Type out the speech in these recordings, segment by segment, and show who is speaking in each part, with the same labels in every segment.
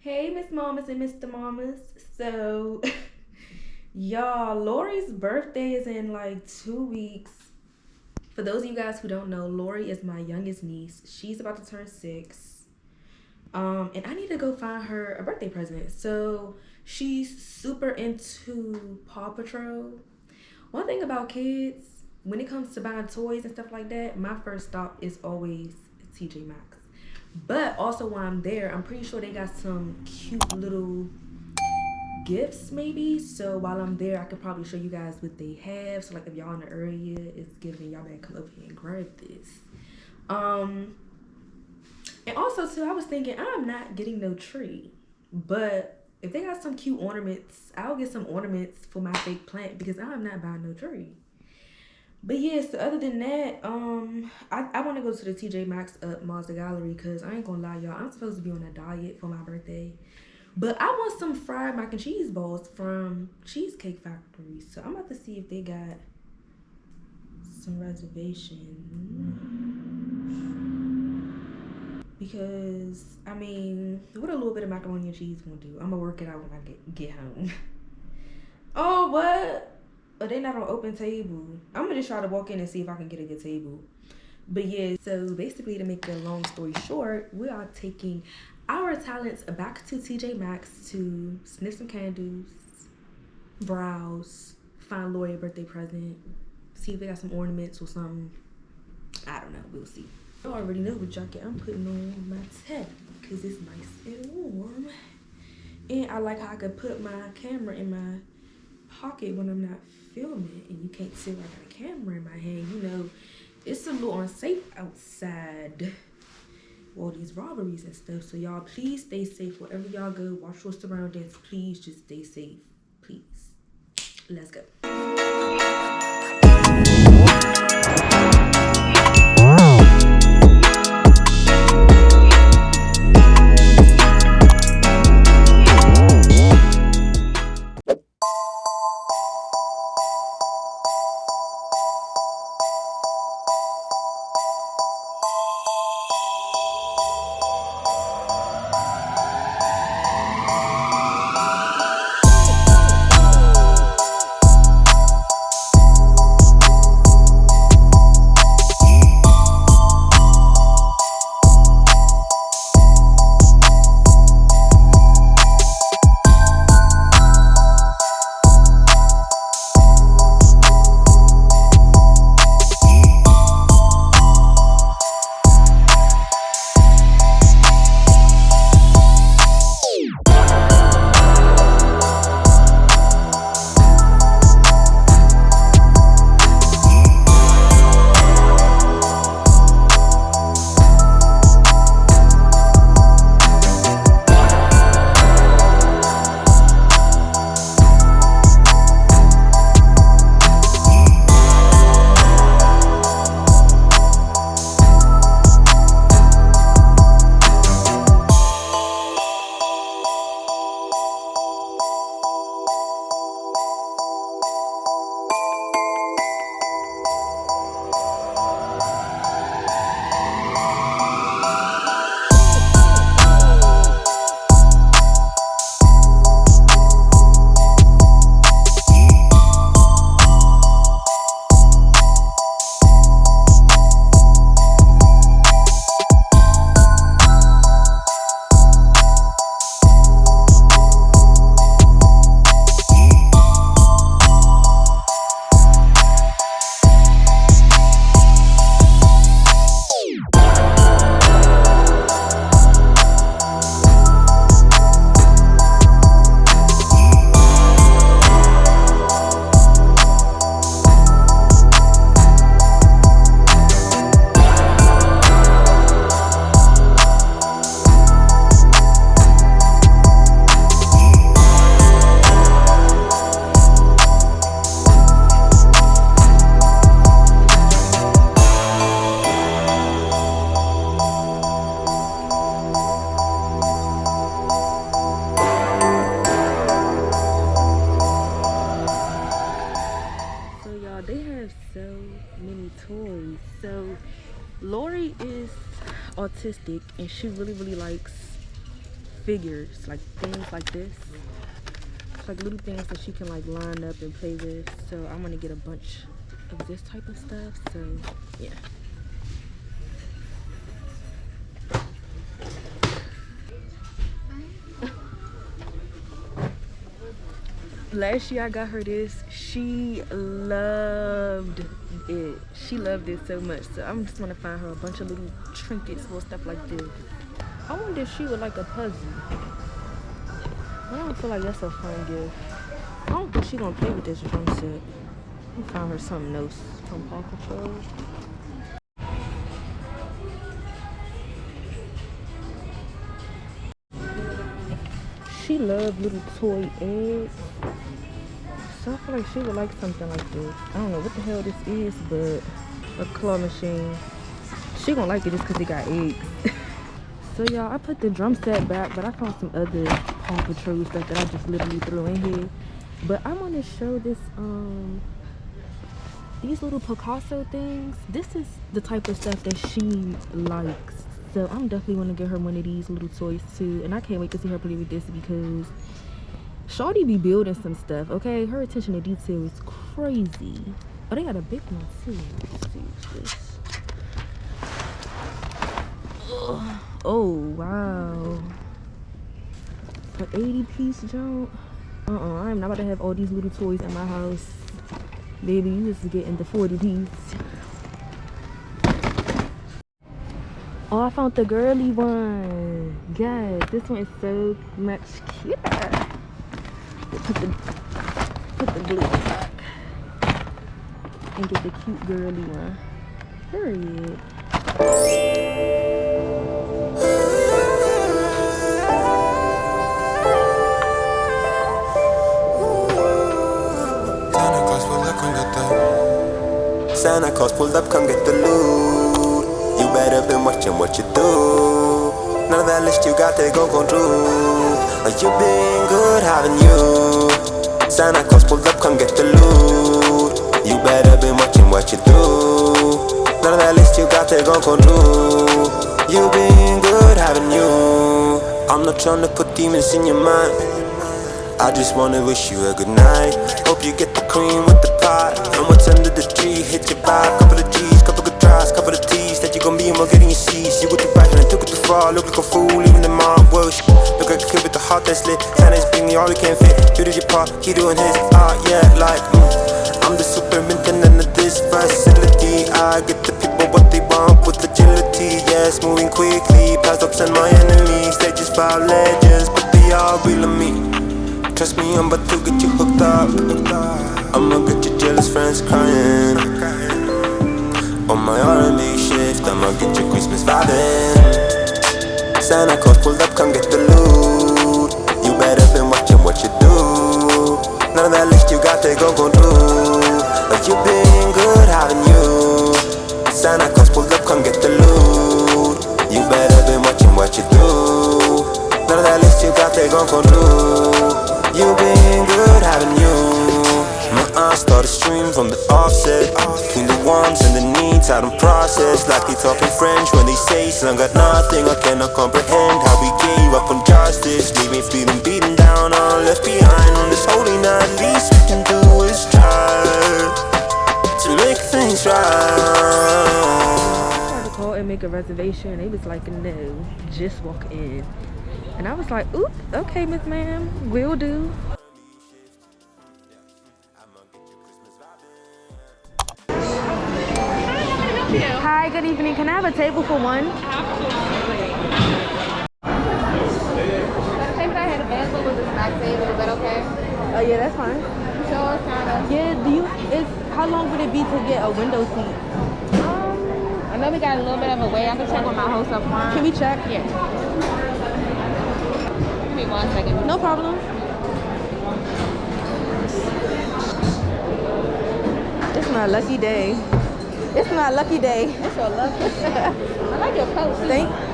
Speaker 1: Hey, Miss Mamas and Mr. Mamas. So, y'all, Laurie's birthday is in like 2 weeks. For those of you guys who don't know, Laurie is my youngest niece. She's about to turn 6. And I need to go find her a birthday present. So, she's super into Paw Patrol. One thing about kids, when it comes to buying toys and stuff like that, my first stop is always TJ Maxx. But also while I'm there, I'm pretty sure they got some cute little gifts maybe. So while I'm there, I could probably show you guys what they have. So like if y'all in the area, it's giving, y'all better come over here and grab this. And also too, I was thinking I'm not getting no tree, but if they got some cute ornaments, I'll get some ornaments for my fake plant because I'm not buying no tree. But yes, so other than that, I want to go to the TJ Maxx up Mazda Gallery because I ain't gonna lie, y'all, I'm supposed to be on a diet for my birthday. But I want some fried mac and cheese balls from Cheesecake Factory. So I'm about to see if they got some reservations. Because, I mean, what a little bit of macaroni and cheese gonna do? I'm gonna work it out when I get home. Oh, what? Oh, they not on open table. I'm gonna just try to walk in and see if I can get a good table. But yeah, so basically to make a long story short, we are taking our talents back to TJ Maxx to sniff some candles, browse, find Laurie a birthday present, see if they got some ornaments or something. I don't know, we'll see. I already know what jacket I'm putting on my tent because it's nice and warm. And I like how I could put my camera in my pocket when I'm not filming and you can't see I got a camera in my hand. You know, it's a little unsafe outside. All these robberies and stuff. So y'all, please stay safe wherever y'all go. Watch your surroundings. Please just stay safe. Please. Let's go. toys. So Laurie is autistic and she really likes figures, like things like this. It's like little things that she can like line up and play with. So I'm gonna get a bunch of this type of stuff. So yeah. Last year I got her this. She loved it. She loved it so much. So I'm just gonna find her a bunch of little trinkets, little stuff like this. I wonder if she would like a puzzle. I don't feel like that's a fun gift. I don't think she's gonna play with this drum set. I'll find her something else from Paw Patrol. She loved little toy eggs. So I feel like she would like something like this. I don't know what the hell this is, but a claw machine. She gonna like it just because it got eggs. So y'all, I put the drum set back, but I found some other Paw Patrol stuff that I just literally threw in here. But I want to show this, these little Picasso things. This is the type of stuff that she likes. So I'm definitely gonna get her one of these little toys too. And I can't wait to see her play with this because Shawty be building some stuff, okay? Her attention to detail is crazy. Oh, they got a big one too. Let's see what's this. Ugh. Oh, wow. An 80-piece jump? I'm not about to have all these little toys in my house. Baby, you just getting the 40-piece. Oh, I found the girly one. Yes, this one is so much cuter. Put the blue one back. And get the cute girly one. Period.
Speaker 2: Santa Claus pulled up, come get the loot. You better been watching what you do. None of that list you got, they gon' come true. Like you been good, haven't you? Santa Claus pulled up, come get the loot. You better been watching what you do. None of that list you got, they gon' come true. You been good, haven't you? I'm not trying to put demons in your mind. I just wanna wish you a good night. Hope you get the cream with the pie. And what's under the tree, hit your vibe. Couple of G's, couple good tries, couple of T's. That you gon' be more getting your C's. You got the passion and took it too far. Look like a fool, even the mom was. Look like a kid with the heart that's lit. Santa's bringing all he can fit. You did your part, he doing his. Yeah, like I'm the superintendent of this facility. I get the people what they want with agility. Yes, moving quickly, past ups and my enemies. They just follow legends, but they all real of me. Trust me, I'm about to get you hooked up. I'ma get your jealous friends crying. On my R&B shift, I'ma get your Christmas vibing. Santa Claus pulled up, come get the loot. You better been watching what you do. None of that list you got, they gon' do. Like you been good, haven't you? Santa Claus pulled up, come get the loot. You better been watching what you do. None of that list you got, they gon' do. You been good, haven't you? My eyes start to stream from the offset. Between the wants and the needs, I don't process. Like they talking French when they say son got nothing. I cannot comprehend how we gave up on justice. Leave me feeling beaten down, all left behind. On this holy night, least we can do is try to make things right.
Speaker 1: I tried to call and make a reservation. They was like, no, just walk in. And I was like, oop, okay, Miss Ma'am, will do. Hi, good evening. Can I have a table for one?
Speaker 3: Absolutely. The table I had available was this back table. Is that okay?
Speaker 1: Oh yeah, that's fine.
Speaker 3: Sure, kind of.
Speaker 1: Yeah, how long would it be to get a window seat?
Speaker 3: I know we got a little bit of a wait. I can check with my host up front.
Speaker 1: Can we check?
Speaker 3: Yeah. Give me 1 second.
Speaker 1: No problem. It's my lucky day. It's my lucky day.
Speaker 3: It's your lucky. I like your coat.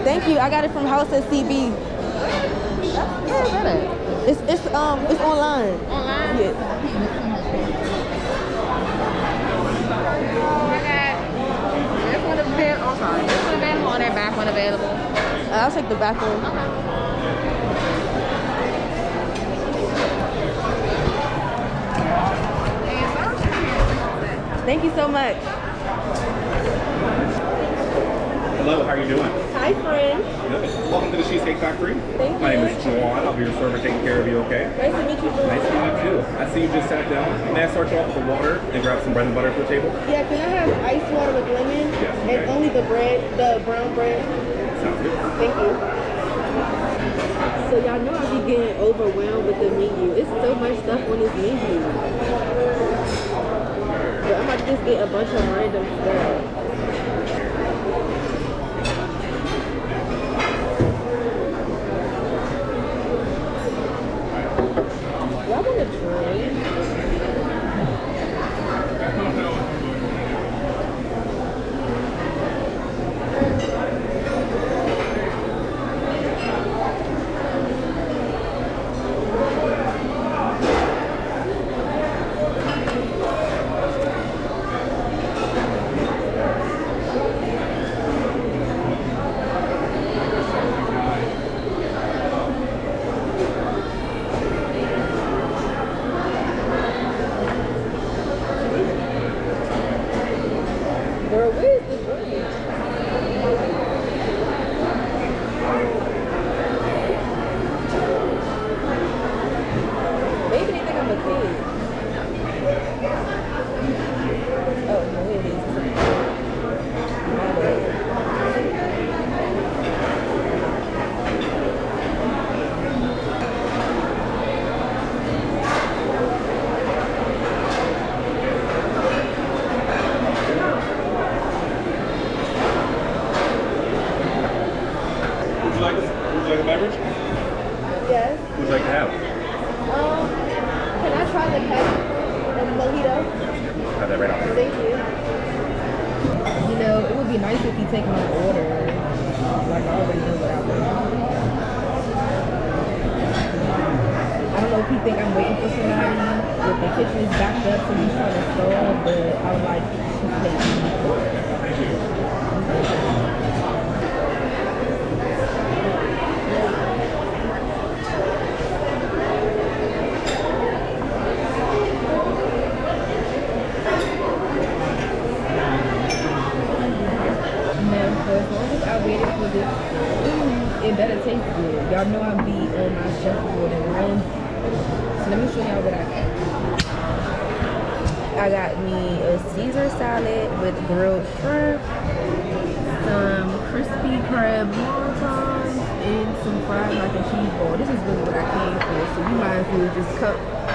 Speaker 1: Thank you. I got it from House at CB.
Speaker 3: Yeah, is that it?
Speaker 1: It's online.
Speaker 3: Online?
Speaker 1: Yeah.
Speaker 3: I got this one available. Oh, sorry. This one available or that back one available?
Speaker 1: I'll take the back one.
Speaker 3: Okay.
Speaker 1: Thank you so much.
Speaker 4: Hello, how are you doing?
Speaker 1: Hi, friend.
Speaker 4: Good. Welcome to the Cheesecake Factory.
Speaker 1: Thank you.
Speaker 4: My name is Juwan. I'll be your server taking care of you, okay?
Speaker 1: Nice to meet you, friend.
Speaker 4: Nice to meet you too. I see you just sat down. May I start you off with the water and grab some bread and butter for the table?
Speaker 5: Yeah, can I have ice water with lemon?
Speaker 4: Yes, okay.
Speaker 5: And only the bread, the brown bread.
Speaker 4: Sounds good.
Speaker 5: Thank you. So y'all know I be getting overwhelmed with the menu. It's so much stuff on this menu. But I'm about to just get a bunch of random stuff. Y'all want a drink? Girl, where's the drink? Maybe they think I'm a kid. Oh, no, here it is. My bad.
Speaker 4: Would you like a beverage?
Speaker 5: Yes.
Speaker 4: What would you like to have?
Speaker 5: Can I try the mojito?
Speaker 4: Have that right off.
Speaker 5: Thank you.
Speaker 1: You know, it would be nice if you take my order. Like, I already know what I want. I don't know if you think I'm waiting for somebody. If the kitchen is backed up, so he's trying to stall, but I would like to take
Speaker 4: Thank you.
Speaker 1: Now, for as long as I waited for this food, it better taste good. Y'all know I be on my chef board and run. So let me show y'all what I got. I got me a Caesar salad with grilled shrimp, some crispy crab wontons, and some fried mac and cheese ball. This is really what I came for, so you might as well just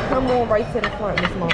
Speaker 1: come on right to the front, Miss Mama.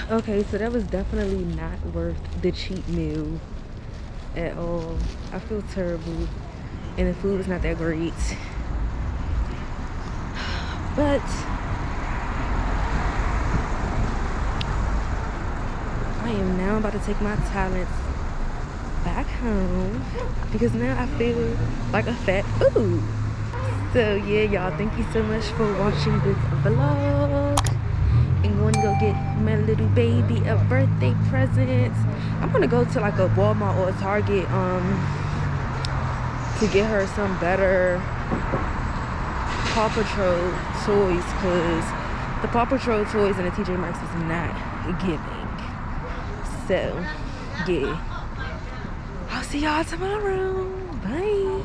Speaker 1: Okay, so that was definitely not worth the cheap meal at all. I feel terrible, and the food was not that great. But I am now about to take my talents back home because now I feel like a fat food. So yeah, y'all, thank you so much for watching this vlog. I'm going to go get my little baby a birthday present. I'm gonna go to like a Walmart or a Target to get her some better Paw Patrol toys, because the Paw Patrol toys and the TJ Maxx is not giving. So yeah, I'll see y'all tomorrow. Bye.